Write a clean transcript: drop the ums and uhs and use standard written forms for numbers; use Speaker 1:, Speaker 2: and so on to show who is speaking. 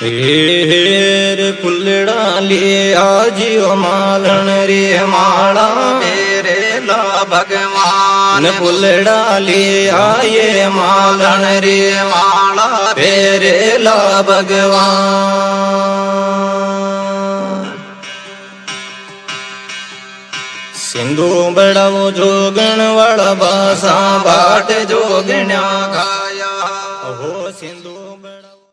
Speaker 1: रे फुलड़ा ले आजियो मालन रे माला मेरे ला भगवान फुलड़ा ले आये मालन रे माला मेरे ला भगवान। सिंधु बड़ाओ जोगण वाला बासा बाट जोगण्या घा